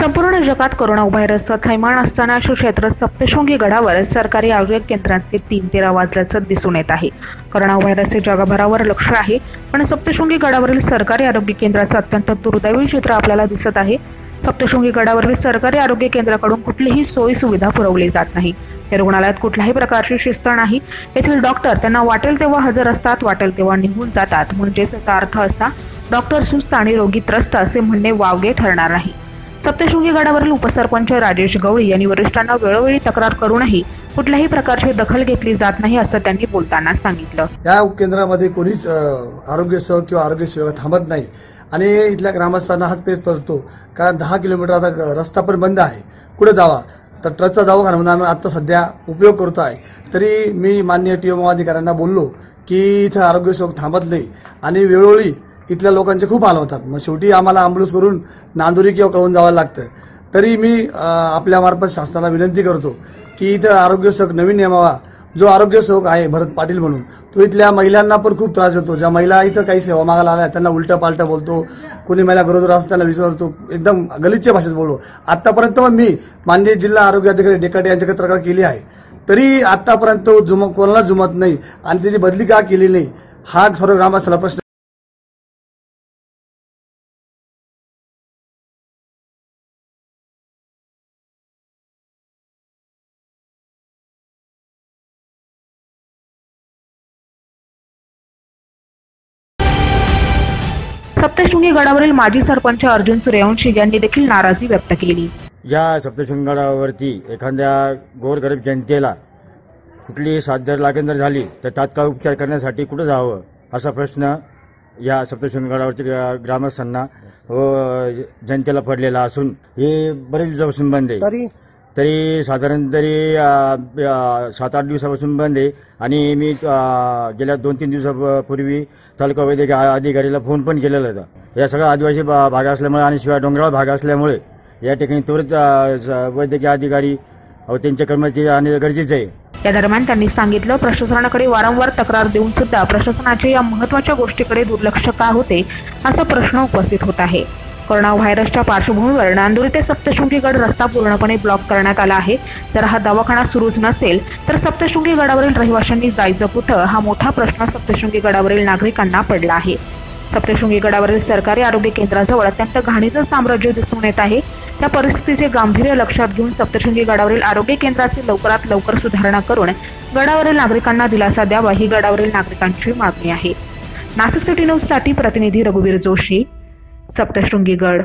संपूर्ण जगात कोरोना व्हायरसचा थैमान असताना श्री क्षेत्र सप्तशृंगी गडावर सरकारी आरोग्य केंद्रांचे 3-13 वाजल्याचं दिसून येत आहे। कोरोना व्हायरसचे जगभरावर लक्ष आहे, पण सप्तशृंगी गडावरील सरकारी आरोग्य केंद्राचं अत्यंत दुर्दैवी चित्र आपल्याला दिसत आहे। सप्तशृंगी गडावरील सरकारी आरोग्य केंद्राकडून कुठलीही सोयी सुविधा पुरवली जात नाही। या रुग्णालयात कुठल्याही प्रकारची शिस्त नाही। येथील डॉक्टर त्यांना वाटेल तेव्हा हजर असतात, वाटेल तेव्हा निघून जातात। म्हणजेच याचा अर्थ असा, डॉक्टर सुस्त आणि रोगी त्रस्त असे म्हणणे वावगे ठरणार नाही। सप्तशृंगी गडावरील उपसरपंच राजेश गवळी यांनी वरिष्ठांना वेळोवेळी तक्रार करूनही कुठल्याही प्रकारची दखल घेतली जात नाही असं त्यांनी बोलताना सांगितलं। या उपकेंद्रामध्ये कोणीच आरोग्य सेवक किंवा आरोग्य सेवक थांबत नाही आणि इथल्या ग्रामस्थांना हात पेट करतो, कारण 10 किलोमीटर आता रस्ता पण बंद आहे, कुठे जावा तर ट्रकचा दवाखाना म्हणून आम्ही आता सध्या उपयोग करतो आहे। तरी मी माननीय टीएमओ अधिकाऱ्यांना बोललो की इथं आरोग्य सेवक थांबत नाही आणि वेळोवेळी इथल्या लोकांचे खूप हाल होतात। मग शेवटी आम्हाला अँब्युलन्स करून नांदुरी किंवा कळवून जावं लागतं। तरी मी आपल्या मार्फत शासनाला विनंती करतो की इथं आरोग्य सेवक नवीन नेमावा। जो आरोग्य सेवक आहे भरत पाटील म्हणून, तो इथल्या महिलांना पण खूप त्रास देतो। ज्या महिला इथं काही सेवा मागायला आल्या त्यांना उलटं पालटं बोलतो, कोणी महिला गरोदर असतात त्यांना विचारतो, एकदम गलिच्छ भाषेत बोलतो। आतापर्यंत मी माननीय जिल्हा आरोग्य अधिकारी डेकाटे यांच्याकडे तक्रार केली आहे, तरी आतापर्यंत कोणाला जुमत नाही आणि त्याची बदली का केली नाही हा सर्व ग्रामस्थांना प्रश्न। सप्तशृंगी गडावरील माजी सरपंच अर्जुन सूर्यवंशी यांनी देखील नाराजी व्यक्त केली। या सप्तशृंगी गडावरती एखाद्या गोरगरीब जनतेला कुठलीही साथ लागण जर झाली तर तात्काळ उपचार करण्यासाठी कुठे जावं असा प्रश्न या सप्तशृंगी गडावरती ग्रामस्थांना व जनतेला पडलेला असून हे बरेच दिवसापासून बंद आहे। तरी साधारण 7-8 दिवसापासून बंद आहे आणि मी गेल्या 2-3 दिवसापूर्वी तालुका वैद्यकीय अधिकारीला फोन पण केलेला होता। या सगळा आदिवासी भाग असल्यामुळे आणि शिवाय डोंगराळ भाग असल्यामुळे या ठिकाणी त्वरित वैद्यकीय अधिकारी व त्यांचे कर्मचारी आणणे गरजेचे आहे। या दरम्यान त्यांनी सांगितलं, प्रशासनाकडे वारंवार तक्रार देऊन सुद्धा प्रशासनाच्या या महत्त्वाच्या गोष्टीकडे दुर्लक्ष का होते असा प्रश्न उपस्थित होत आहे। कोरोना व्हायरसच्या पार्श्वभूमीवर नांदुरी ते सप्तशृंगी गड रस्ता पूर्णपणे ब्लॉक करण्यात आला आहे। जर हा दवाखाना सुरूच नसेल तर सप्तशृंगी गडावरील रहिवाशांनी जायचं कुठं हा मोठा प्रश्न सप्तशृंगी गडावरील नागरिकांना पडला आहे। सप्तशृंगी गडावरील सरकारी आरोग्य केंद्राजवळ अत्यंत घाणीचं साम्राज्य दिसून येत आहे। त्या परिस्थितीचे गांभीर्य लक्षात घेऊन सप्तशृंगी गडावरील आरोग्य केंद्राची लवकरात लवकर सुधारणा करून गडावरील नागरिकांना दिलासा द्यावा ही गडावरील नागरिकांची मागणी आहे। नाशिक सिटी न्यूजसाठी प्रतिनिधी रघुवीर जोशी, सप्तशृंगी गड।